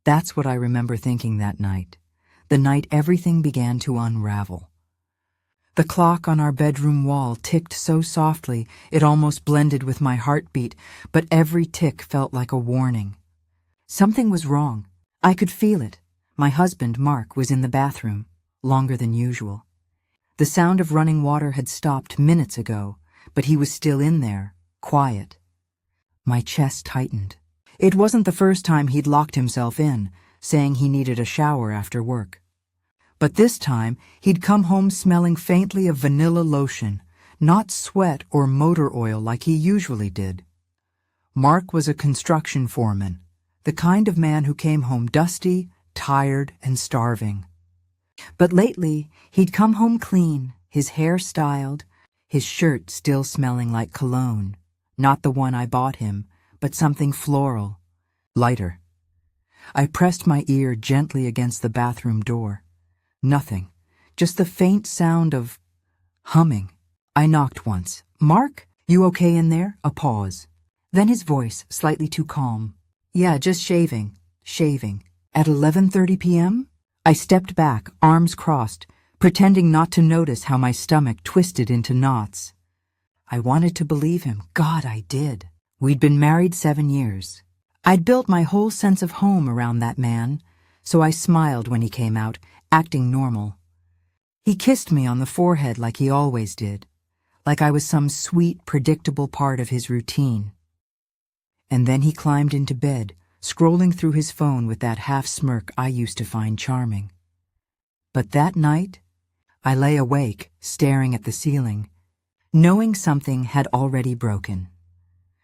That's what I remember thinking that night, the night everything began to unravel. The clock on our bedroom wall ticked so softly it almost blended with my heartbeat, but every tick felt like a warning. Something was wrong. I could feel it. My husband, Mark, was in the bathroom, longer than usual. The sound of running water had stopped minutes ago, but he was still in there, quiet. My chest tightened. It wasn't the first time he'd locked himself in, saying he needed a shower after work. But this time, he'd come home smelling faintly of vanilla lotion, not sweat or motor oil like he usually did. Mark was a construction foreman, the kind of man who came home dusty, tired, and starving. But lately, he'd come home clean, his hair styled, his shirt still smelling like cologne, not the one I bought him, but something floral, lighter. I pressed my ear gently against the bathroom door. Nothing, just the faint sound of humming. I knocked once. "Mark, you okay in there?" A pause. Then his voice, slightly too calm. "Yeah, just shaving. At 11:30 p.m.? I stepped back, arms crossed, pretending not to notice how my stomach twisted into knots. I wanted to believe him. God, I did. We'd been married 7 years. I'd built my whole sense of home around that man, so I smiled when he came out, acting normal. He kissed me on the forehead like he always did, like I was some sweet, predictable part of his routine. And then he climbed into bed, scrolling through his phone with that half-smirk I used to find charming. But that night, I lay awake, staring at the ceiling, knowing something had already broken.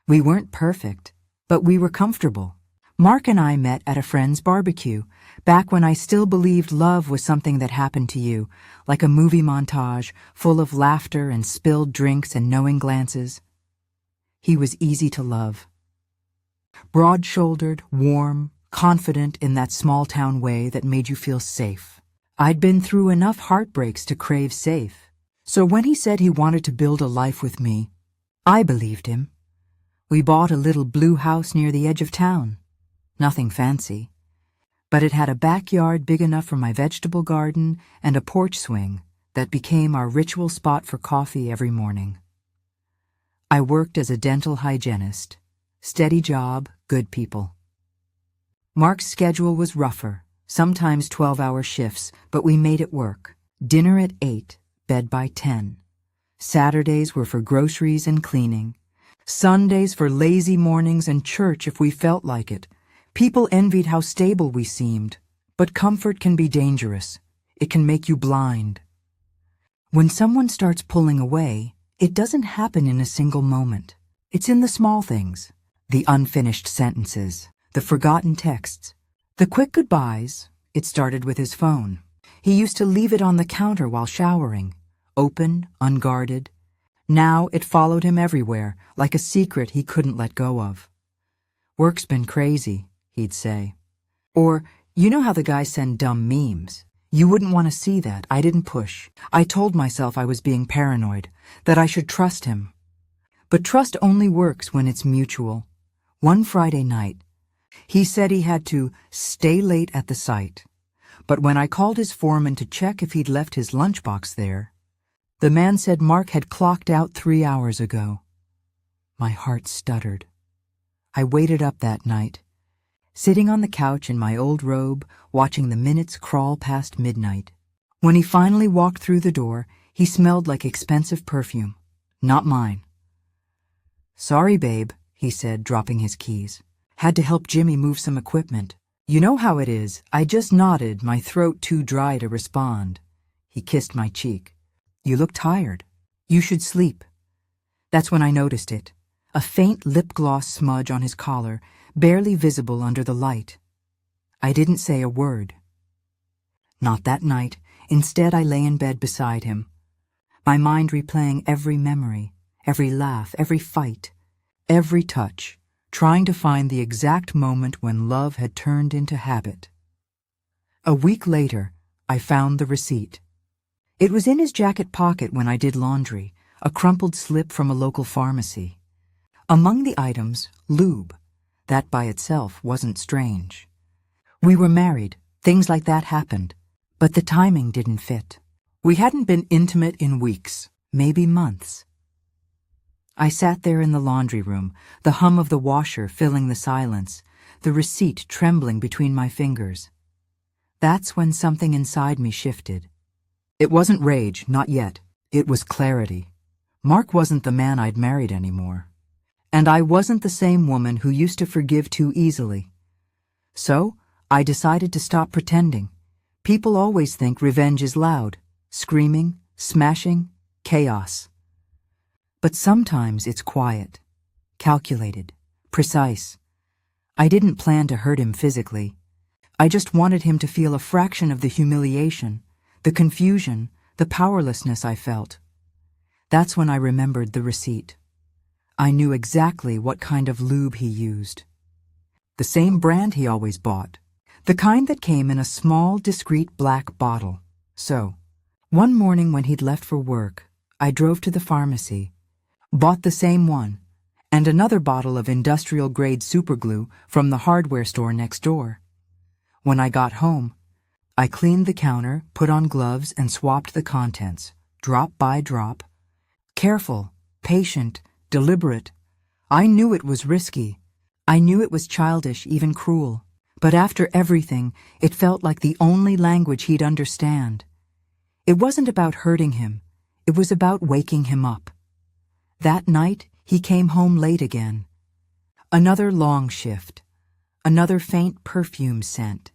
We weren't perfect, but we were comfortable. Mark and I met at a friend's barbecue, back when I still believed love was something that happened to you, like a movie montage full of laughter and spilled drinks and knowing glances. He was easy to love. Broad-shouldered, warm, confident in that small-town way that made you feel safe. I'd been through enough heartbreaks to crave safe. So when he said he wanted to build a life with me, I believed him. We bought a little blue house near the edge of town. Nothing fancy. But it had a backyard big enough for my vegetable garden and a porch swing that became our ritual spot for coffee every morning. I worked as a dental hygienist. Steady job, good people. Mark's schedule was rougher, sometimes 12-hour shifts, but we made it work. Dinner at 8, bed by 10. Saturdays were for groceries and cleaning. Sundays for lazy mornings and church if we felt like it. People envied how stable we seemed, but comfort can be dangerous. It can make you blind. When someone starts pulling away, it doesn't happen in a single moment. It's in the small things, the unfinished sentences, the forgotten texts, the quick goodbyes. It started with his phone. He used to leave it on the counter while showering, open, unguarded. Now it followed him everywhere, like a secret he couldn't let go of. "Work's been crazy," he'd say. Or, "You know how the guys send dumb memes? You wouldn't want to see that. I didn't push. I told myself I was being paranoid, that I should trust him." But trust only works when it's mutual. One Friday night, he said he had to stay late at the site. But when I called his foreman to check if he'd left his lunchbox there, the man said Mark had clocked out 3 hours ago. My heart stuttered. I waited up that night, sitting on the couch in my old robe, watching the minutes crawl past midnight. When he finally walked through the door, he smelled like expensive perfume, not mine. "Sorry, babe," he said, dropping his keys. "Had to help Jimmy move some equipment. You know how it is." I just nodded, my throat too dry to respond. He kissed my cheek. "You look tired. You should sleep." That's when I noticed it. A faint lip gloss smudge on his collar, barely visible under the light. I didn't say a word. Not that night. Instead, I lay in bed beside him, my mind replaying every memory, every laugh, every fight, every touch, trying to find the exact moment when love had turned into habit. A week later, I found the receipt. It was in his jacket pocket when I did laundry, a crumpled slip from a local pharmacy. Among the items, lube. That by itself wasn't strange. We were married. Things like that happened. But the timing didn't fit. We hadn't been intimate in weeks, maybe months. I sat there in the laundry room, the hum of the washer filling the silence, the receipt trembling between my fingers. That's when something inside me shifted. It wasn't rage, not yet. It was clarity. Mark wasn't the man I'd married anymore. And I wasn't the same woman who used to forgive too easily. So, I decided to stop pretending. People always think revenge is loud, screaming, smashing, chaos. But sometimes it's quiet, calculated, precise. I didn't plan to hurt him physically. I just wanted him to feel a fraction of the humiliation, the confusion, the powerlessness I felt. That's when I remembered the receipt. I knew exactly what kind of lube he used. The same brand he always bought. The kind that came in a small, discreet black bottle. So, one morning when he'd left for work, I drove to the pharmacy, bought the same one, and another bottle of industrial-grade superglue from the hardware store next door. When I got home, I cleaned the counter, put on gloves, and swapped the contents, drop by drop. Careful, patient, deliberate. I knew it was risky. I knew it was childish, even cruel. But after everything, it felt like the only language he'd understand. It wasn't about hurting him. It was about waking him up. That night, he came home late again. Another long shift. Another faint perfume scent.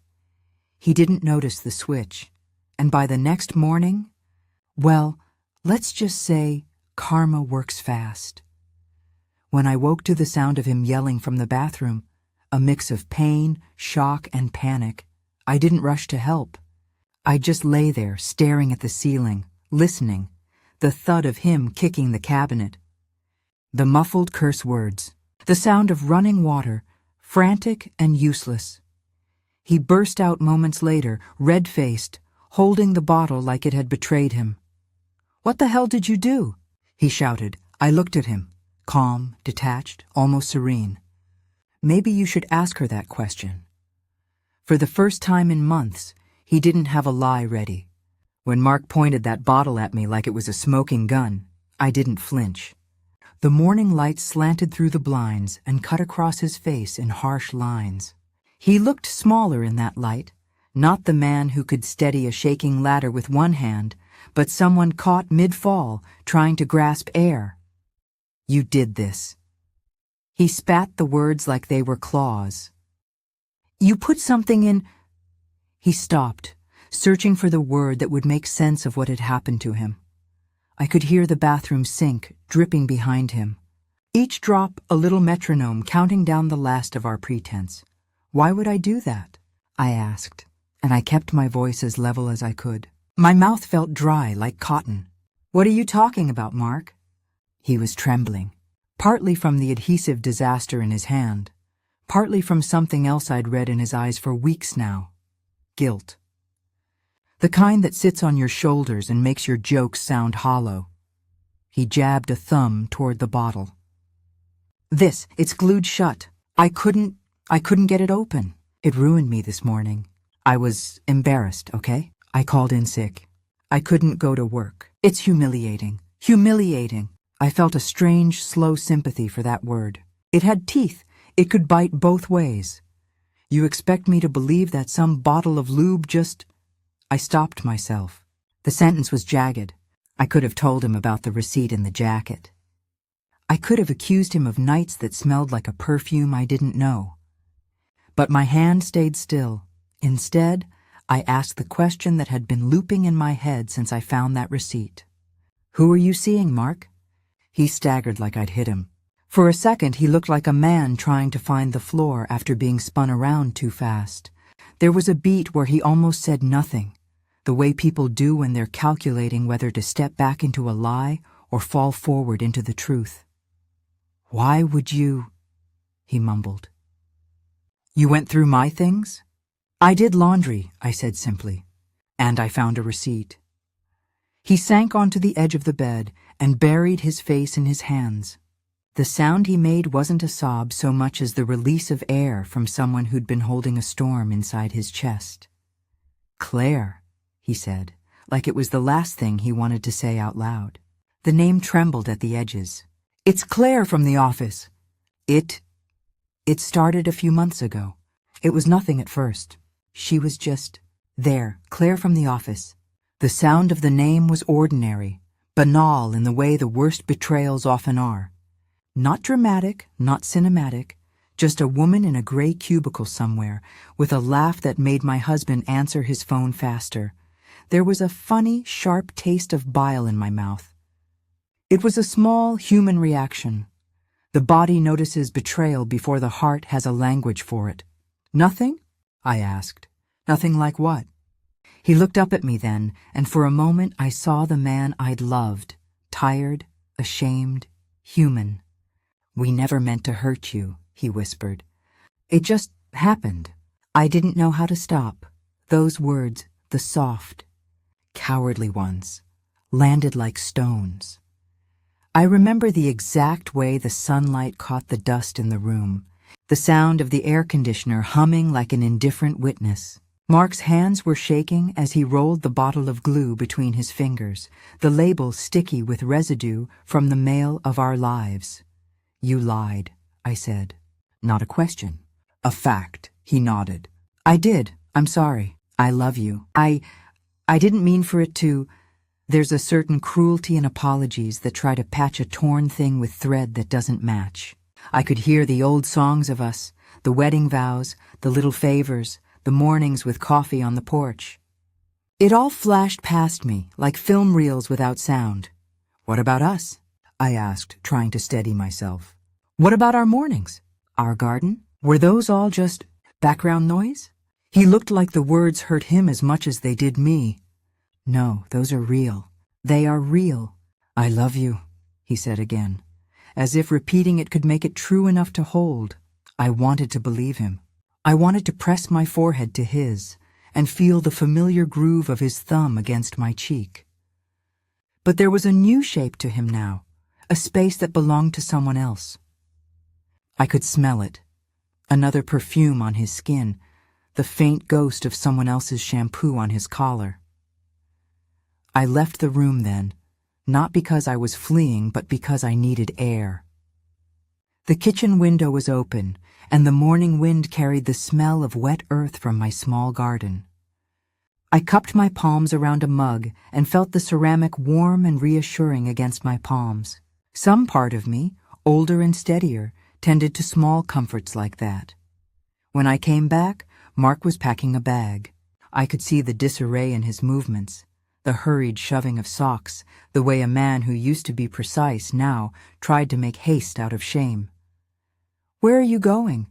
He didn't notice the switch. And by the next morning, well, let's just say karma works fast. When I woke to the sound of him yelling from the bathroom, a mix of pain, shock, and panic, I didn't rush to help. I just lay there, staring at the ceiling, listening, the thud of him kicking the cabinet. The muffled curse words, the sound of running water, frantic and useless. He burst out moments later, red-faced, holding the bottle like it had betrayed him. "What the hell did you do?" he shouted. I looked at him, calm, detached, almost serene. Maybe you should ask her that question. For the first time in months, he didn't have a lie ready. When Mark pointed that bottle at me like it was a smoking gun, I didn't flinch. The morning light slanted through the blinds and cut across his face in harsh lines. He looked smaller in that light, not the man who could steady a shaking ladder with one hand, but someone caught mid-fall, trying to grasp air. "You did this." He spat the words like they were claws. "You put something in—" He stopped, searching for the word that would make sense of what had happened to him. I could hear the bathroom sink dripping behind him. Each drop a little metronome counting down the last of our pretense. "Why would I do that?" I asked, and I kept my voice as level as I could. My mouth felt dry like cotton. "What are you talking about, Mark?" He was trembling, partly from the adhesive disaster in his hand, partly from something else I'd read in his eyes for weeks now. Guilt. The kind that sits on your shoulders and makes your jokes sound hollow. He jabbed a thumb toward the bottle. It's glued shut. I couldn't get it open. It ruined me this morning. I was embarrassed, okay? I called in sick. I couldn't go to work. It's humiliating. Humiliating. I felt a strange, slow sympathy for that word. It had teeth. It could bite both ways. You expect me to believe that some bottle of lube just... I stopped myself. The sentence was jagged. I could have told him about the receipt in the jacket. I could have accused him of nights that smelled like a perfume I didn't know. But my hand stayed still. Instead, I asked the question that had been looping in my head since I found that receipt. "Who are you seeing, Mark?" He staggered like I'd hit him. For a second, he looked like a man trying to find the floor after being spun around too fast. There was a beat where he almost said nothing, the way people do when they're calculating whether to step back into a lie or fall forward into the truth. "Why would you?" he mumbled. "You went through my things?" "I did laundry," I said simply, "and I found a receipt." He sank onto the edge of the bed and buried his face in his hands. The sound he made wasn't a sob so much as the release of air from someone who'd been holding a storm inside his chest. "Claire," he said, like it was the last thing he wanted to say out loud. The name trembled at the edges. "It's Claire from the office." It started a few months ago. It was nothing at first. She was just there, Claire from the office. The sound of the name was ordinary, banal in the way the worst betrayals often are. Not dramatic, not cinematic, just a woman in a gray cubicle somewhere, with a laugh that made my husband answer his phone faster. There was a funny, sharp taste of bile in my mouth. It was a small human reaction. The body notices betrayal before the heart has a language for it. "Nothing?" I asked. "Nothing like what?" He looked up at me then, and for a moment I saw the man I'd loved, tired, ashamed, human. "We never meant to hurt you," he whispered. "It just happened. I didn't know how to stop." Those words, the soft, cowardly ones, landed like stones. I remember the exact way the sunlight caught the dust in the room, the sound of the air conditioner humming like an indifferent witness. Mark's hands were shaking as he rolled the bottle of glue between his fingers, the label sticky with residue from the mail of our lives. "You lied," I said. "Not a question. A fact," he nodded. "I did. I'm sorry. I love you. I didn't mean for it to..." There's a certain cruelty in apologies that try to patch a torn thing with thread that doesn't match. I could hear the old songs of us, the wedding vows, the little favors, the mornings with coffee on the porch. It all flashed past me, like film reels without sound. "What about us?" I asked, trying to steady myself. "What about our mornings? Our garden? Were those all just background noise?" He looked like the words hurt him as much as they did me. "No, those are real. They are real. I love you," he said again, as if repeating it could make it true enough to hold. I wanted to believe him. I wanted to press my forehead to his and feel the familiar groove of his thumb against my cheek. But there was a new shape to him now, a space that belonged to someone else. I could smell it, another perfume on his skin, the faint ghost of someone else's shampoo on his collar. I left the room then, not because I was fleeing, but because I needed air. The kitchen window was open, and the morning wind carried the smell of wet earth from my small garden. I cupped my palms around a mug and felt the ceramic warm and reassuring against my palms. Some part of me, older and steadier, tended to small comforts like that. When I came back, Mark was packing a bag. I could see the disarray in his movements, the hurried shoving of socks, the way a man who used to be precise now tried to make haste out of shame. "Where are you going?"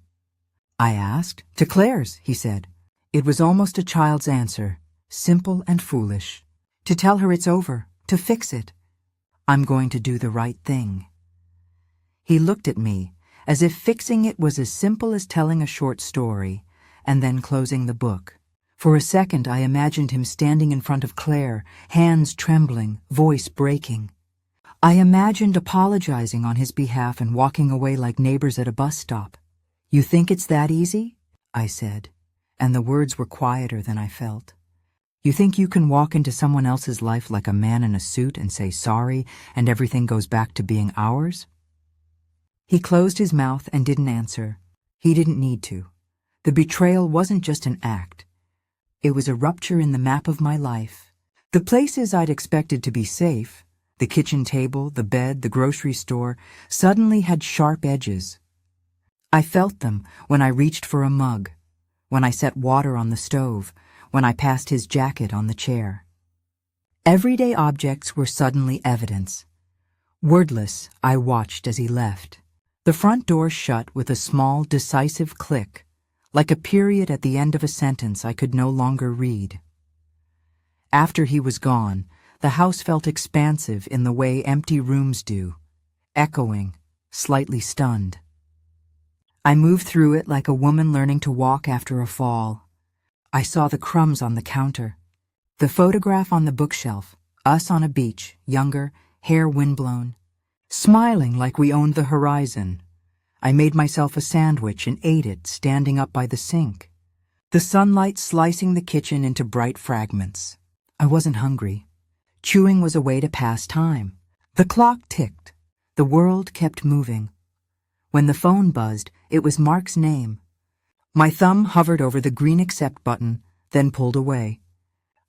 I asked. "To Claire's," he said. It was almost a child's answer, simple and foolish. "To tell her it's over, to fix it. I'm going to do the right thing." He looked at me, as if fixing it was as simple as telling a short story, and then closing the book. For a second I imagined him standing in front of Claire, hands trembling, voice breaking. I imagined apologizing on his behalf and walking away like neighbors at a bus stop. "You think it's that easy?" I said, and the words were quieter than I felt. "You think you can walk into someone else's life like a man in a suit and say sorry and everything goes back to being ours?" He closed his mouth and didn't answer. He didn't need to. The betrayal wasn't just an act. It was a rupture in the map of my life. The places I'd expected to be safe, the kitchen table, the bed, the grocery store, suddenly had sharp edges. I felt them when I reached for a mug, when I set water on the stove, when I passed his jacket on the chair. Everyday objects were suddenly evidence. Wordless, I watched as he left. The front door shut with a small, decisive click, like a period at the end of a sentence I could no longer read. After he was gone, the house felt expansive in the way empty rooms do, echoing, slightly stunned. I moved through it like a woman learning to walk after a fall. I saw the crumbs on the counter, the photograph on the bookshelf, us on a beach, younger, hair windblown, smiling like we owned the horizon. I made myself a sandwich and ate it standing up by the sink, the sunlight slicing the kitchen into bright fragments. I wasn't hungry. Chewing was a way to pass time. The clock ticked. The world kept moving. When the phone buzzed, it was Mark's name. My thumb hovered over the green accept button, then pulled away.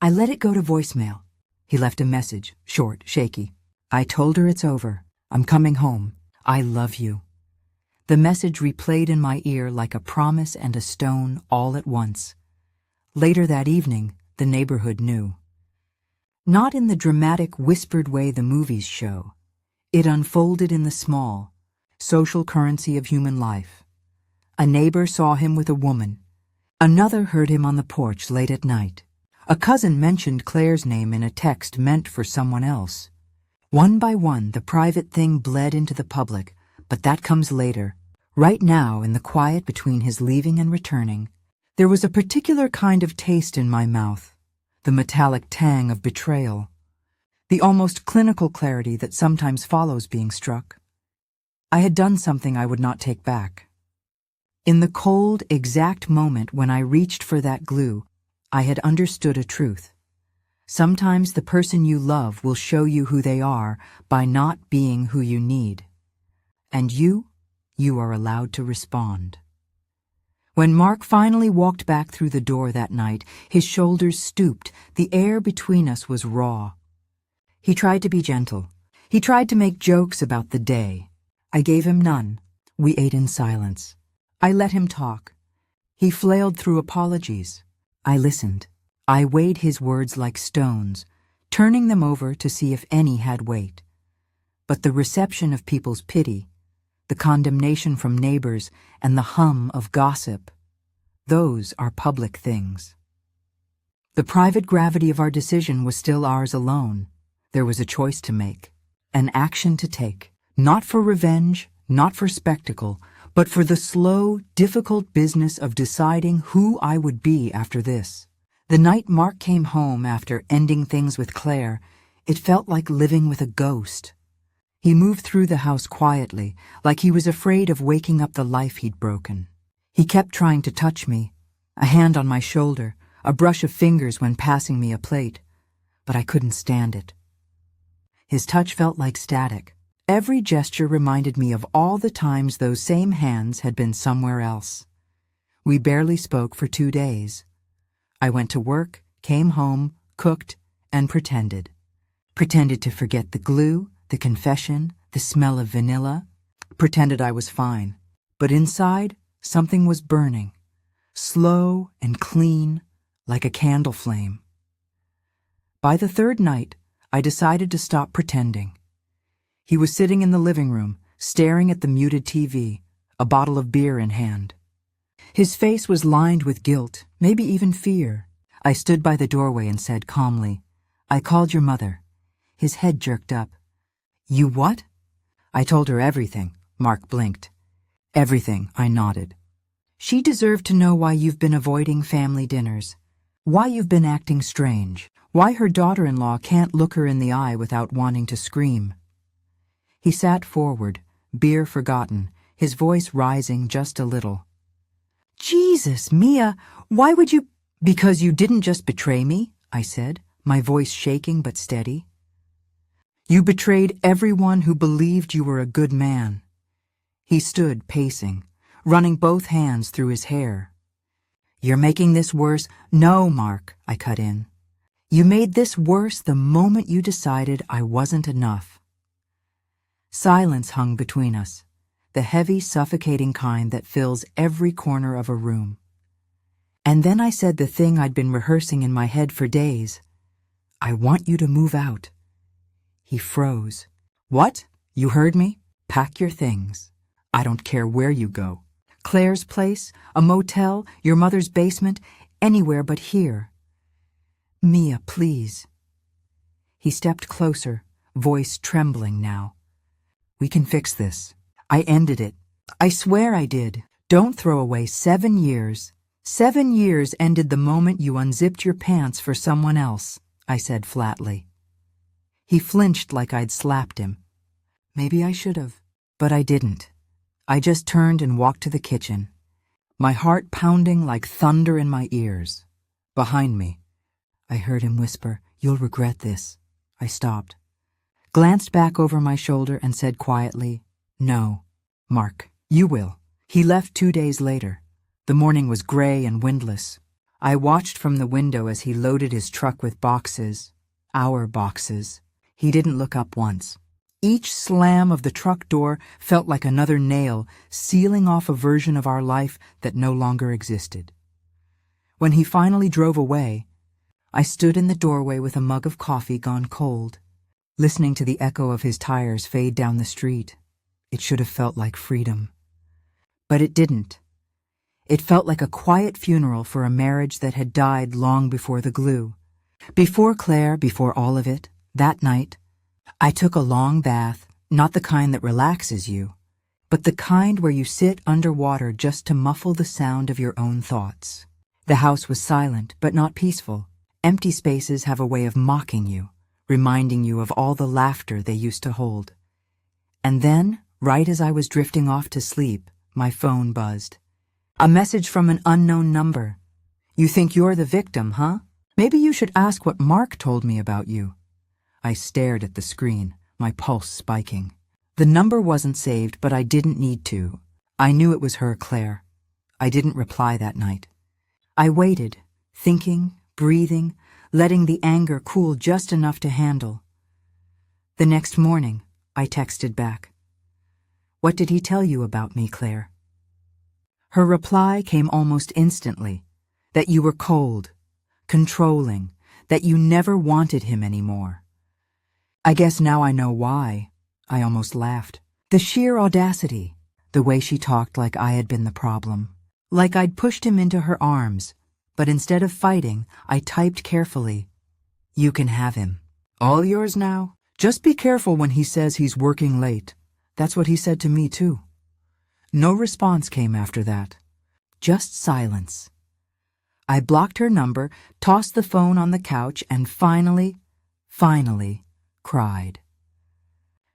I let it go to voicemail. He left a message, short, shaky. I told her it's over. I'm coming home. I love you. The message replayed in my ear like a promise and a stone all at once. Later that evening, the neighborhood knew. Not in the dramatic, whispered way the movies show. It unfolded in the small, social currency of human life. A neighbor saw him with a woman. Another heard him on the porch late at night. A cousin mentioned Claire's name in a text meant for someone else. One by one, the private thing bled into the public, but that comes later. Right now, in the quiet between his leaving and returning, there was a particular kind of taste in my mouth, the metallic tang of betrayal, the almost clinical clarity that sometimes follows being struck. I had done something I would not take back. In the cold, exact moment when I reached for that glue, I had understood a truth. Sometimes the person you love will show you who they are by not being who you need. And you are allowed to respond. When Mark finally walked back through the door that night, his shoulders stooped, the air between us was raw. He tried to be gentle. He tried to make jokes about the day. I gave him none. We ate in silence. I let him talk. He flailed through apologies. I listened. I weighed his words like stones, turning them over to see if any had weight. But the reception of people's pity, the condemnation from neighbors, and the hum of gossip, those are public things. The private gravity of our decision was still ours alone. There was a choice to make, an action to take, not for revenge, not for spectacle, but for the slow, difficult business of deciding who I would be after this. The night Mark came home after ending things with Claire, it felt like living with a ghost. He moved through the house quietly, like he was afraid of waking up the life he'd broken. He kept trying to touch me, a hand on my shoulder, a brush of fingers when passing me a plate, but I couldn't stand it. His touch felt like static. Every gesture reminded me of all the times those same hands had been somewhere else. We barely spoke for 2 days. I went to work, came home, cooked, and pretended. Pretended to forget the glue, the confession, the smell of vanilla. Pretended I was fine. But inside, something was burning, slow and clean, like a candle flame. By the 3rd night, I decided to stop pretending. He was sitting in the living room, staring at the muted TV, a bottle of beer in hand. His face was lined with guilt, maybe even fear. I stood by the doorway and said calmly, "I called your mother." His head jerked up. "You what?" I told her everything. Mark blinked. "Everything," I nodded. "She deserved to know why you've been avoiding family dinners, why you've been acting strange, why her daughter-in-law can't look her in the eye without wanting to scream." He sat forward, beer forgotten, his voice rising just a little. "Jesus, Mia, why would you—" "Because you didn't just betray me," I said, my voice shaking but steady. "You betrayed everyone who believed you were a good man." He stood pacing, running both hands through his hair. "You're making this worse." "No, Mark," I cut in. "You made this worse the moment you decided I wasn't enough." Silence hung between us, the heavy, suffocating kind that fills every corner of a room. And then I said the thing I'd been rehearsing in my head for days. "I want you to move out." He froze. "What? You heard me? Pack your things. I don't care where you go. Claire's place, a motel, your mother's basement, anywhere but here." "Mia, please." He stepped closer, voice trembling now. "We can fix this. I ended it. I swear I did. Don't throw away 7 years. 7 years ended the moment you unzipped your pants for someone else," I said flatly. He flinched like I'd slapped him. Maybe I should have. But I didn't. I just turned and walked to the kitchen, my heart pounding like thunder in my ears. Behind me, I heard him whisper, "You'll regret this." I stopped, glanced back over my shoulder and said quietly, "No, Mark, you will." He left 2 days later. The morning was gray and windless. I watched from the window as he loaded his truck with boxes, our boxes. He didn't look up once. Each slam of the truck door felt like another nail sealing off a version of our life that no longer existed. When he finally drove away, I stood in the doorway with a mug of coffee gone cold, listening to the echo of his tires fade down the street. It should have felt like freedom. But it didn't. It felt like a quiet funeral for a marriage that had died long before the glue. Before Claire, before all of it, that night, I took a long bath, not the kind that relaxes you, but the kind where you sit underwater just to muffle the sound of your own thoughts. The house was silent, but not peaceful. Empty spaces have a way of mocking you, reminding you of all the laughter they used to hold. And then, right as I was drifting off to sleep, my phone buzzed. A message from an unknown number. "You think you're the victim, huh? Maybe you should ask what Mark told me about you." I stared at the screen, my pulse spiking. The number wasn't saved, but I didn't need to. I knew it was her, Claire. I didn't reply that night. I waited, thinking, breathing, letting the anger cool just enough to handle. The next morning, I texted back. "What did he tell you about me, Claire?" Her reply came almost instantly, that you were cold, controlling, that you never wanted him anymore. I guess now I know why. I almost laughed. The sheer audacity, the way she talked like I had been the problem, like I'd pushed him into her arms, but instead of fighting, I typed carefully, "You can have him. All yours now. Just be careful when he says he's working late." That's what he said to me too. No response came after that. Just silence. I blocked her number, tossed the phone on the couch, and finally cried.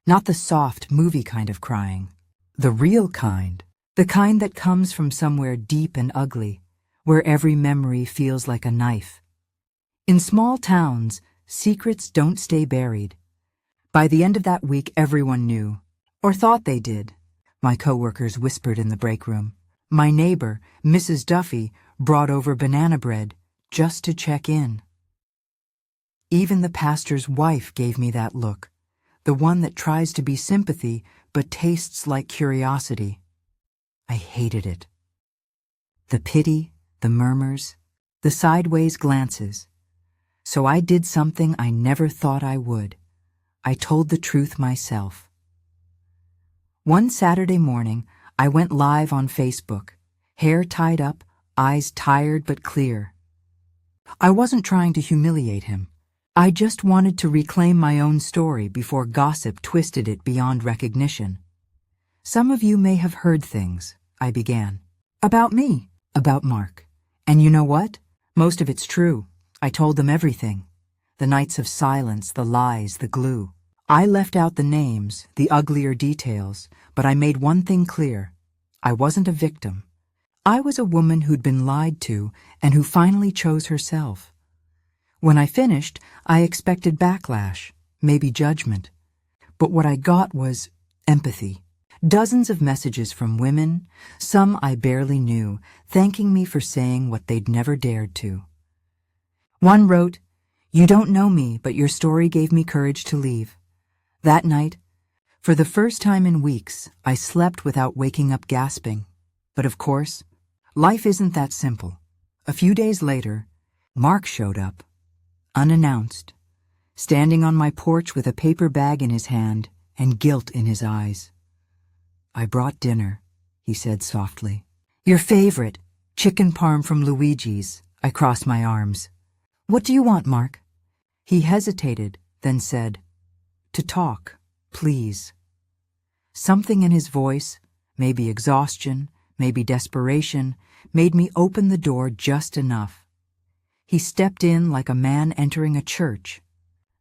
Not the soft movie kind of crying. The real kind. The kind that comes from somewhere deep and ugly, where every memory feels like a knife. In small towns, secrets don't stay buried. By the end of that week, everyone knew, or thought they did. My coworkers whispered in the break room. My neighbor, Mrs. Duffy, brought over banana bread just to check in. Even the pastor's wife gave me that look, the one that tries to be sympathy but tastes like curiosity. I hated it. The pity, the murmurs, the sideways glances. So I did something I never thought I would. I told the truth myself. One Saturday morning, I went live on Facebook, hair tied up, eyes tired but clear. I wasn't trying to humiliate him. I just wanted to reclaim my own story before gossip twisted it beyond recognition. "Some of you may have heard things," I began. "About me, about Mark. And you know what? Most of it's true. I told them everything. The nights of silence, the lies, the glue. I left out the names, the uglier details, but I made one thing clear. I wasn't a victim. I was a woman who'd been lied to and who finally chose herself. When I finished, I expected backlash, maybe judgment. But what I got was empathy. Dozens of messages from women, some I barely knew, thanking me for saying what they'd never dared to. One wrote, "You don't know me, but your story gave me courage to leave." That night, for the first time in weeks, I slept without waking up gasping. But of course, life isn't that simple. A few days later, Mark showed up, unannounced, standing on my porch with a paper bag in his hand and guilt in his eyes. "I brought dinner," he said softly. "Your favorite, chicken parm from Luigi's." I crossed my arms. "What do you want, Mark?" He hesitated, then said, "To talk, please." Something in his voice, maybe exhaustion, maybe desperation, made me open the door just enough. He stepped in like a man entering a church.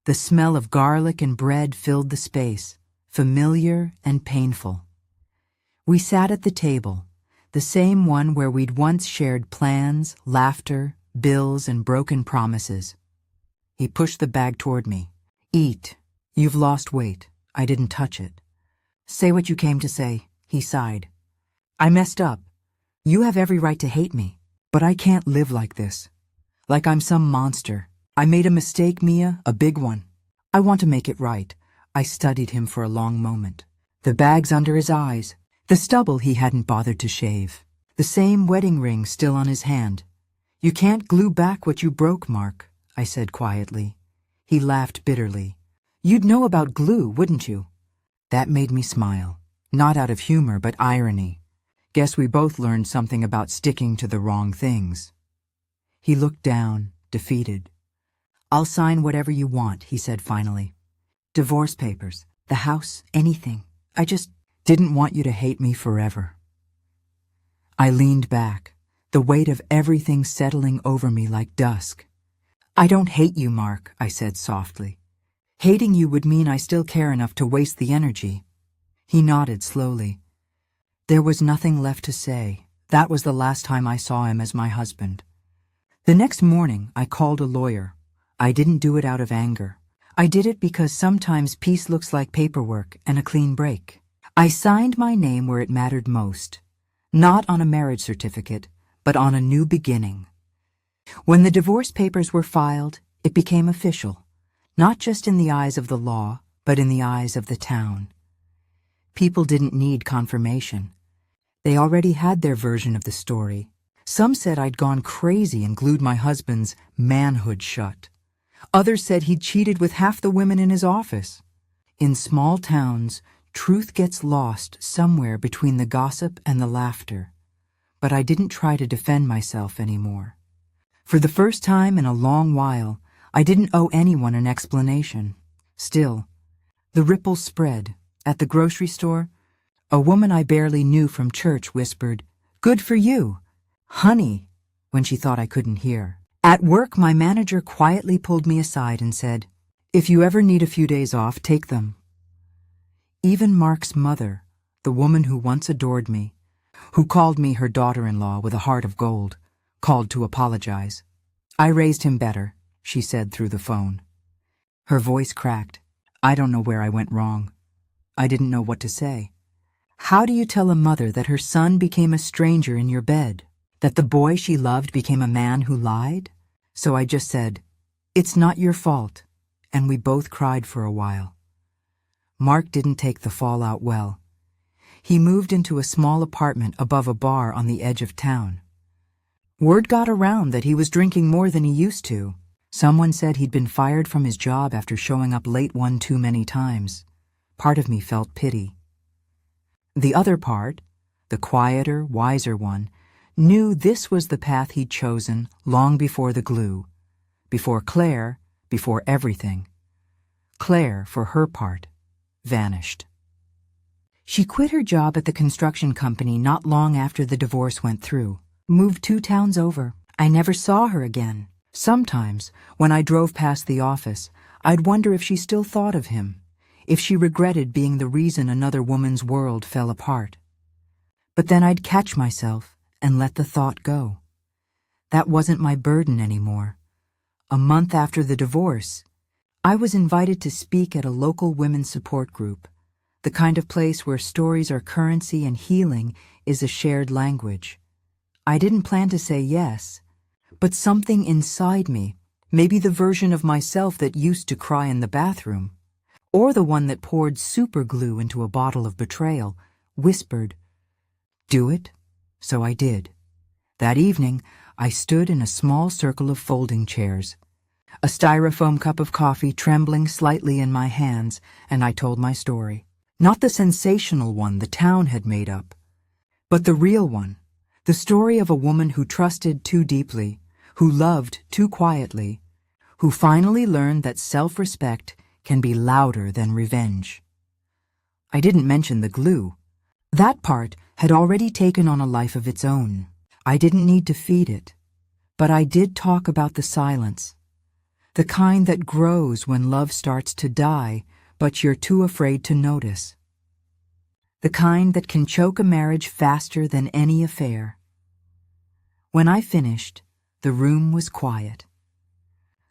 The smell of garlic and bread filled the space, familiar and painful. We sat at the table, the same one where we'd once shared plans, laughter, bills, and broken promises. He pushed the bag toward me. "Eat. You've lost weight." I didn't touch it. "Say what you came to say," he sighed. "I messed up. You have every right to hate me, but I can't live like this. Like I'm some monster. I made a mistake, Mia, a big one. I want to make it right." I studied him for a long moment. The bags under his eyes, the stubble he hadn't bothered to shave, the same wedding ring still on his hand. "You can't glue back what you broke, Mark," I said quietly. He laughed bitterly. "You'd know about glue, wouldn't you?" That made me smile, not out of humor but irony. Guess we both learned something about sticking to the wrong things. He looked down, defeated. "I'll sign whatever you want," he said finally. "Divorce papers, the house, anything. I just didn't want you to hate me forever." I leaned back, the weight of everything settling over me like dusk. "I don't hate you, Mark," I said softly. "Hating you would mean I still care enough to waste the energy." He nodded slowly. There was nothing left to say. That was the last time I saw him as my husband. The next morning, I called a lawyer. I didn't do it out of anger. I did it because sometimes peace looks like paperwork and a clean break. I signed my name where it mattered most, not on a marriage certificate, but on a new beginning. When the divorce papers were filed, it became official, not just in the eyes of the law, but in the eyes of the town. People didn't need confirmation. They already had their version of the story. Some said I'd gone crazy and glued my husband's manhood shut. Others said he'd cheated with half the women in his office. In small towns, truth gets lost somewhere between the gossip and the laughter. But I didn't try to defend myself anymore. For the first time in a long while, I didn't owe anyone an explanation. Still, the ripples spread. At the grocery store, a woman I barely knew from church whispered, "Good for you, honey," when she thought I couldn't hear. At work, my manager quietly pulled me aside and said, "If you ever need a few days off, take them." Even Mark's mother, the woman who once adored me, who called me her daughter-in-law with a heart of gold, called to apologize. "I raised him better," she said through the phone. Her voice cracked. I don't know where I went wrong. I didn't know what to say. How do you tell a mother that her son became a stranger in your bed? That the boy she loved became a man who lied? So I just said, "It's not your fault," and we both cried for a while. Mark didn't take the fallout well. He moved into a small apartment above a bar on the edge of town. Word got around that he was drinking more than he used to. Someone said he'd been fired from his job after showing up late one too many times. Part of me felt pity. The other part, the quieter, wiser one, knew this was the path he'd chosen long before the glue, before Claire, before everything. Claire, for her part, vanished. She quit her job at the construction company not long after the divorce went through, moved 2 towns over. I never saw her again. Sometimes, when I drove past the office, I'd wonder if she still thought of him, if she regretted being the reason another woman's world fell apart. But then I'd catch myself and let the thought go. That wasn't my burden anymore. A month after the divorce, I was invited to speak at a local women's support group, the kind of place where stories are currency and healing is a shared language. I didn't plan to say yes, but something inside me, maybe the version of myself that used to cry in the bathroom, or the one that poured super glue into a bottle of betrayal, whispered, "Do it." So I did. That evening, I stood in a small circle of folding chairs, a styrofoam cup of coffee trembling slightly in my hands, and I told my story. Not the sensational one the town had made up, but the real one, the story of a woman who trusted too deeply, who loved too quietly, who finally learned that self-respect can be louder than revenge. I didn't mention the glue. That part had already taken on a life of its own. I didn't need to feed it. But I did talk about the silence, the kind that grows when love starts to die but you're too afraid to notice. The kind that can choke a marriage faster than any affair. When I finished, the room was quiet.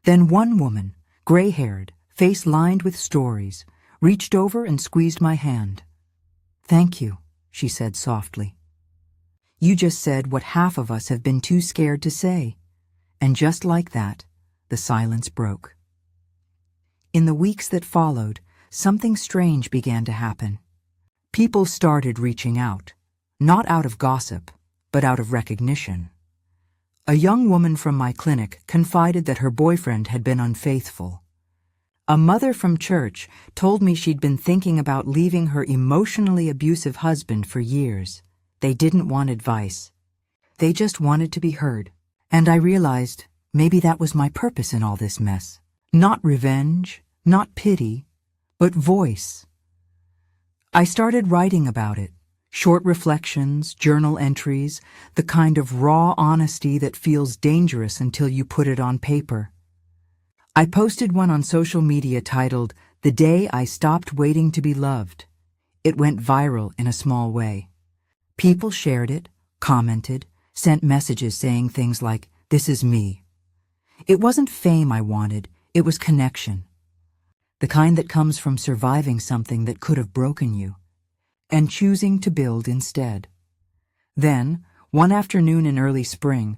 Then one woman, gray-haired, face lined with stories, reached over and squeezed my hand. "Thank you," she said softly. "You just said what half of us have been too scared to say." And just like that, the silence broke. In the weeks that followed, something strange began to happen. People started reaching out, not out of gossip, but out of recognition. A young woman from my clinic confided that her boyfriend had been unfaithful. A mother from church told me she'd been thinking about leaving her emotionally abusive husband for years. They didn't want advice. They just wanted to be heard. And I realized maybe that was my purpose in all this mess. Not revenge, not pity, but voice. I started writing about it. Short reflections, journal entries, the kind of raw honesty that feels dangerous until you put it on paper. I posted one on social media titled, "The Day I Stopped Waiting to Be Loved." It went viral in a small way. People shared it, commented, sent messages saying things like, "This is me." It wasn't fame I wanted, it was connection. The kind that comes from surviving something that could have broken you, and choosing to build instead. Then, one afternoon in early spring,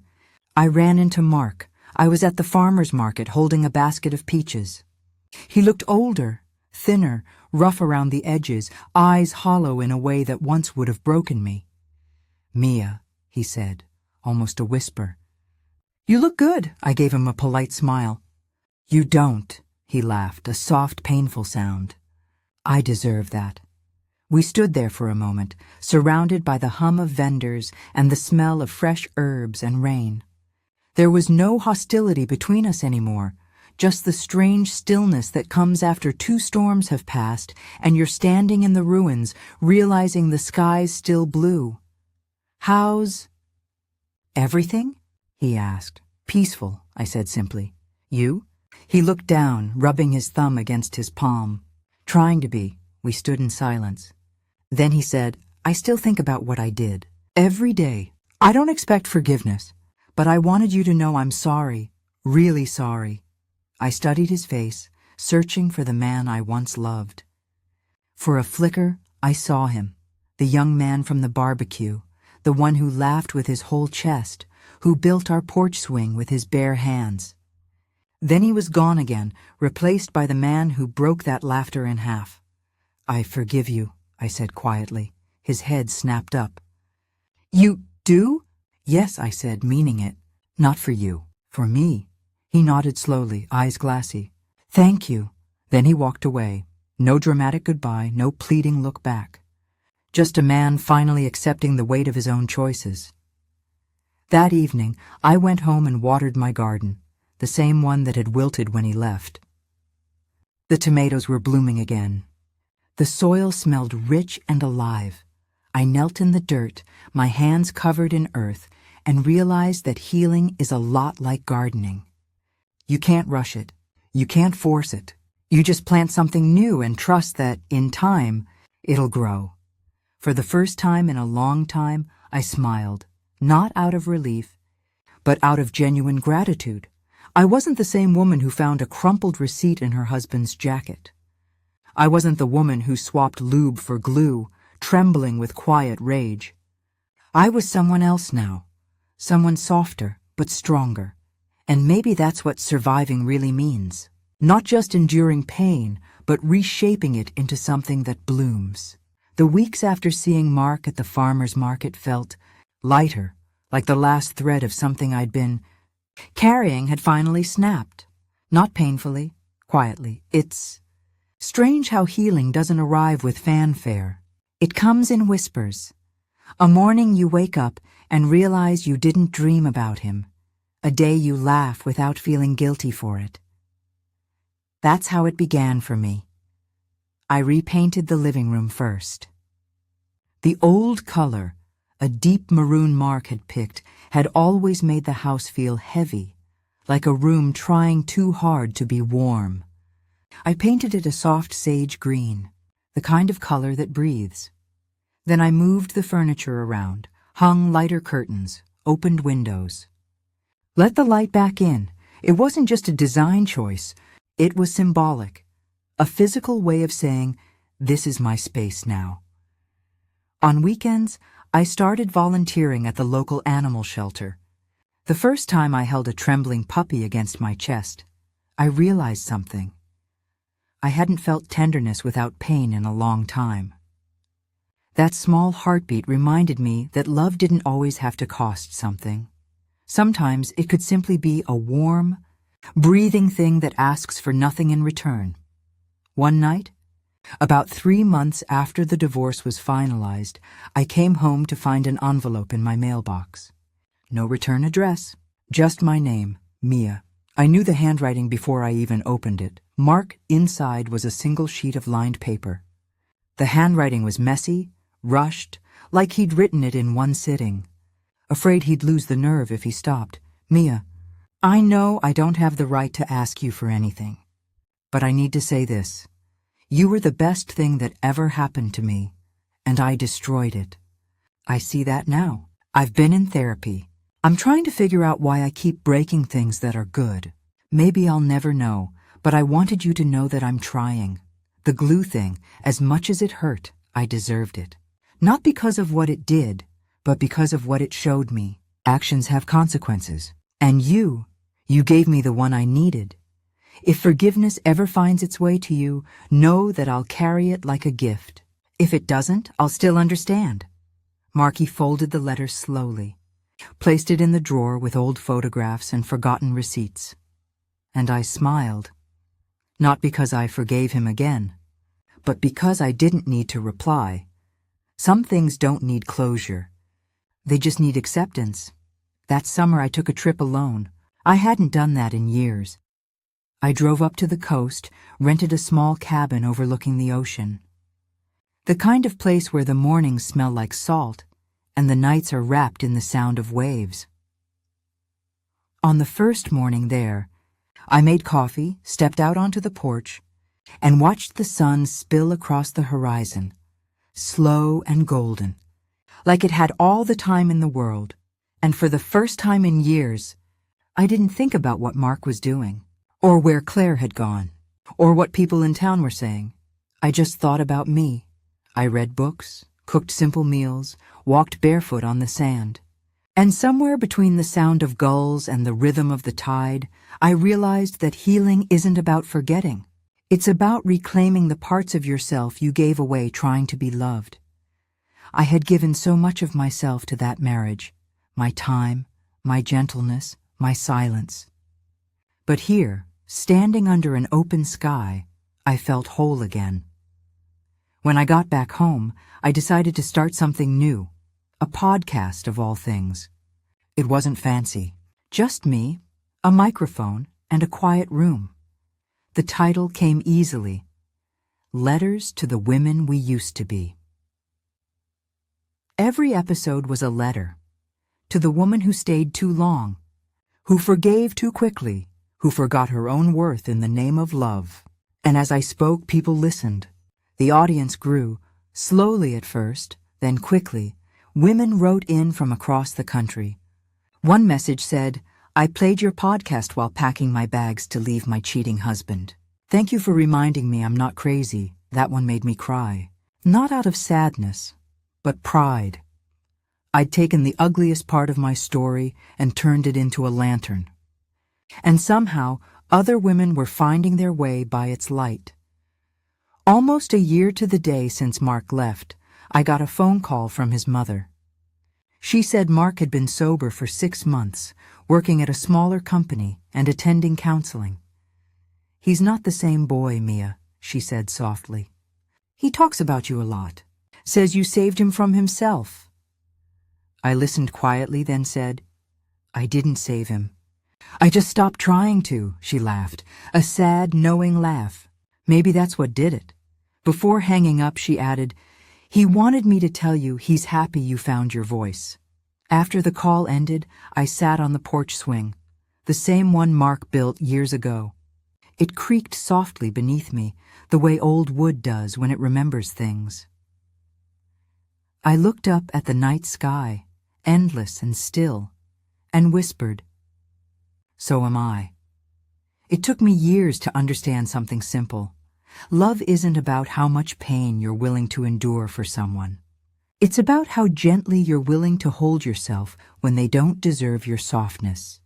I ran into Mark. I was at the farmer's market holding a basket of peaches. He looked older, thinner, rough around the edges, eyes hollow in a way that once would have broken me. "Mia," he said, almost a whisper. "You look good," I gave him a polite smile. "You don't," he laughed, a soft, painful sound. "I deserve that." We stood there for a moment, surrounded by the hum of vendors and the smell of fresh herbs and rain. There was no hostility between us anymore, just the strange stillness that comes after 2 storms have passed and you're standing in the ruins, realizing the sky's still blue. "How's everything?" he asked. "Peaceful," I said simply. "You?" He looked down, rubbing his thumb against his palm. "Trying to be." We stood in silence. Then he said, "I still think about what I did. Every day. I don't expect forgiveness, but I wanted you to know I'm sorry, really sorry." I studied his face, searching for the man I once loved. For a flicker, I saw him, the young man from the barbecue, the one who laughed with his whole chest, who built our porch swing with his bare hands. Then he was gone again, replaced by the man who broke that laughter in half. "I forgive you," I said quietly. His head snapped up. "You do?" "Yes," I said, meaning it. "Not for you. For me." He nodded slowly, eyes glassy. "Thank you." Then he walked away. No dramatic goodbye, no pleading look back. Just a man finally accepting the weight of his own choices. That evening, I went home and watered my garden, the same one that had wilted when he left. The tomatoes were blooming again. The soil smelled rich and alive. I knelt in the dirt, my hands covered in earth, and realized that healing is a lot like gardening. You can't rush it. You can't force it. You just plant something new and trust that, in time, it'll grow. For the first time in a long time, I smiled, not out of relief, but out of genuine gratitude. I wasn't the same woman who found a crumpled receipt in her husband's jacket. I wasn't the woman who swapped lube for glue, trembling with quiet rage. I was someone else now, someone softer but stronger. And maybe that's what surviving really means. Not just enduring pain, but reshaping it into something that blooms. The weeks after seeing Mark at the farmer's market felt lighter, like the last thread of something I'd been carrying had finally snapped. Not painfully, quietly. It's strange how healing doesn't arrive with fanfare. It comes in whispers. A morning you wake up and realize you didn't dream about him. A day you laugh without feeling guilty for it. That's how it began for me. I repainted the living room first. The old color, a deep maroon Mark had picked, had always made the house feel heavy, like a room trying too hard to be warm. I painted it a soft sage green, the kind of color that breathes. Then I moved the furniture around, hung lighter curtains, opened windows. Let the light back in. It wasn't just a design choice. It was symbolic, a physical way of saying, this is my space now. On weekends, I started volunteering at the local animal shelter. The first time I held a trembling puppy against my chest, I realized something. I hadn't felt tenderness without pain in a long time. That small heartbeat reminded me that love didn't always have to cost something. Sometimes it could simply be a warm, breathing thing that asks for nothing in return. One night, about 3 months after the divorce was finalized, I came home to find an envelope in my mailbox. No return address, just my name, Mia. I knew the handwriting before I even opened it. Marked inside was a single sheet of lined paper. The handwriting was messy, rushed, like he'd written it in one sitting. Afraid he'd lose the nerve if he stopped. Mia, I know I don't have the right to ask you for anything, but I need to say this. You were the best thing that ever happened to me, and I destroyed it. I see that now. I've been in therapy. I'm trying to figure out why I keep breaking things that are good. Maybe I'll never know, but I wanted you to know that I'm trying. The glue thing, as much as it hurt, I deserved it. Not because of what it did, but because of what it showed me. Actions have consequences. And you gave me the one I needed. If forgiveness ever finds its way to you, know that I'll carry it like a gift. If it doesn't, I'll still understand. Marky folded the letter slowly, placed it in the drawer with old photographs and forgotten receipts. And I smiled. Not because I forgave him again, but because I didn't need to reply. Some things don't need closure. They just need acceptance. That summer I took a trip alone. I hadn't done that in years. I drove up to the coast, rented a small cabin overlooking the ocean. The kind of place where the mornings smell like salt and the nights are wrapped in the sound of waves. On the first morning there, I made coffee, stepped out onto the porch, and watched the sun spill across the horizon, slow and golden, like it had all the time in the world. And for the first time in years, I didn't think about what Mark was doing, or where Claire had gone, or what people in town were saying. I just thought about me. I read books, cooked simple meals, walked barefoot on the sand. And somewhere between the sound of gulls and the rhythm of the tide, I realized that healing isn't about forgetting. It's about reclaiming the parts of yourself you gave away trying to be loved. I had given so much of myself to that marriage, my time, my gentleness, my silence. But here, standing under an open sky, I felt whole again. When I got back home, I decided to start something new, a podcast of all things. It wasn't fancy, just me, a microphone, and a quiet room. The title came easily, Letters to the Women We Used to Be. Every episode was a letter, to the woman who stayed too long, who forgave too quickly, who forgot her own worth in the name of love. And as I spoke, people listened. The audience grew, slowly at first, then quickly. Women wrote in from across the country. One message said, I played your podcast while packing my bags to leave my cheating husband. Thank you for reminding me I'm not crazy. That one made me cry. Not out of sadness, but pride. I'd taken the ugliest part of my story and turned it into a lantern. And somehow, other women were finding their way by its light. Almost a year to the day since Mark left, I got a phone call from his mother. She said Mark had been sober for 6 months, working at a smaller company and attending counseling. He's not the same boy, Mia, she said softly. He talks about you a lot, says you saved him from himself. I listened quietly, then said, I didn't save him. I just stopped trying to, she laughed, a sad, knowing laugh. Maybe that's what did it. Before hanging up, she added, he wanted me to tell you he's happy you found your voice. After the call ended, I sat on the porch swing, the same one Mark built years ago. It creaked softly beneath me, the way old wood does when it remembers things. I looked up at the night sky, endless and still, and whispered, "So am I." It took me years to understand something simple. Love isn't about how much pain you're willing to endure for someone. It's about how gently you're willing to hold yourself when they don't deserve your softness.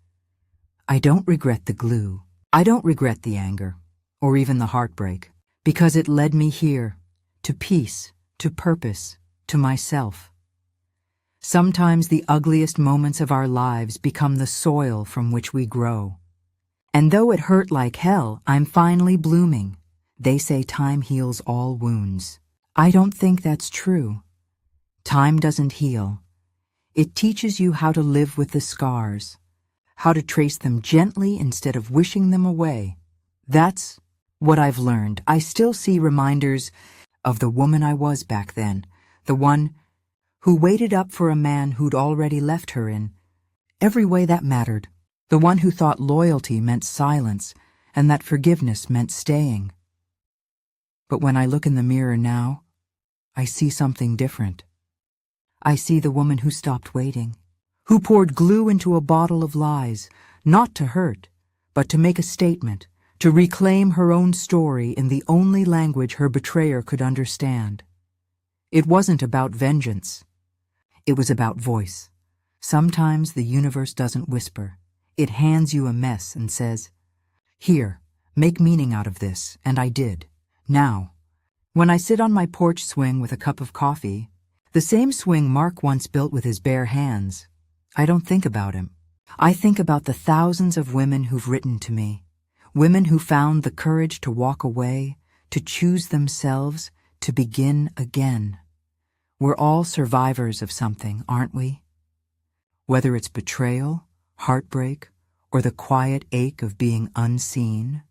I don't regret the glue. I don't regret the anger, or even the heartbreak, because it led me here, to peace, to purpose, to myself. Sometimes the ugliest moments of our lives become the soil from which we grow. And though it hurt like hell, I'm finally blooming. They say time heals all wounds. I don't think that's true. Time doesn't heal. It teaches you how to live with the scars, how to trace them gently instead of wishing them away. That's what I've learned. I still see reminders of the woman I was back then, the one who waited up for a man who'd already left her in every way that mattered, the one who thought loyalty meant silence and that forgiveness meant staying. But when I look in the mirror now, I see something different. I see the woman who stopped waiting, who poured glue into a bottle of lies, not to hurt, but to make a statement, to reclaim her own story in the only language her betrayer could understand. It wasn't about vengeance. It was about voice. Sometimes the universe doesn't whisper. It hands you a mess and says, "Here, make meaning out of this," and I did. Now, when I sit on my porch swing with a cup of coffee, the same swing Mark once built with his bare hands, I don't think about him. I think about the thousands of women who've written to me, women who found the courage to walk away, to choose themselves, to begin again. We're all survivors of something, aren't we? Whether it's betrayal, heartbreak, or the quiet ache of being unseen,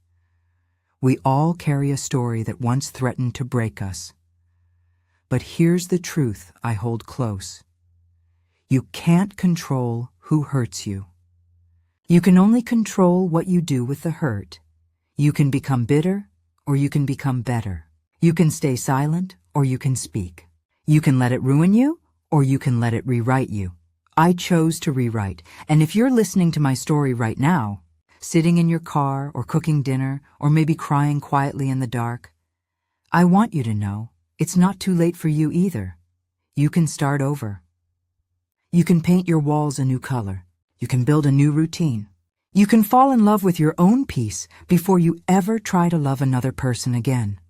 we all carry a story that once threatened to break us. But here's the truth I hold close. You can't control who hurts you. You can only control what you do with the hurt. You can become bitter, or you can become better. You can stay silent, or you can speak. You can let it ruin you, or you can let it rewrite you. I chose to rewrite, and if you're listening to my story right now, sitting in your car or cooking dinner or maybe crying quietly in the dark, I want you to know it's not too late for you either. You can start over. You can paint your walls a new color. You can build a new routine. You can fall in love with your own peace before you ever try to love another person again.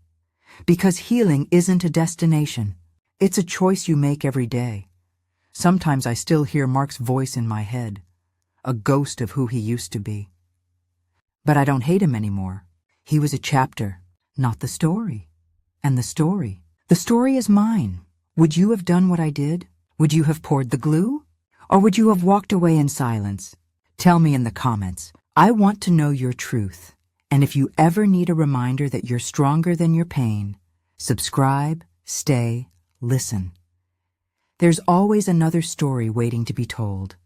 Because healing isn't a destination. It's a choice you make every day. Sometimes I still hear Mark's voice in my head, a ghost of who he used to be. But I don't hate him anymore. He was a chapter, not the story. And the story is mine. Would you have done what I did? Would you have poured the glue? Or would you have walked away in silence? Tell me in the comments. I want to know your truth. And if you ever need a reminder that you're stronger than your pain, subscribe, stay, listen. There's always another story waiting to be told.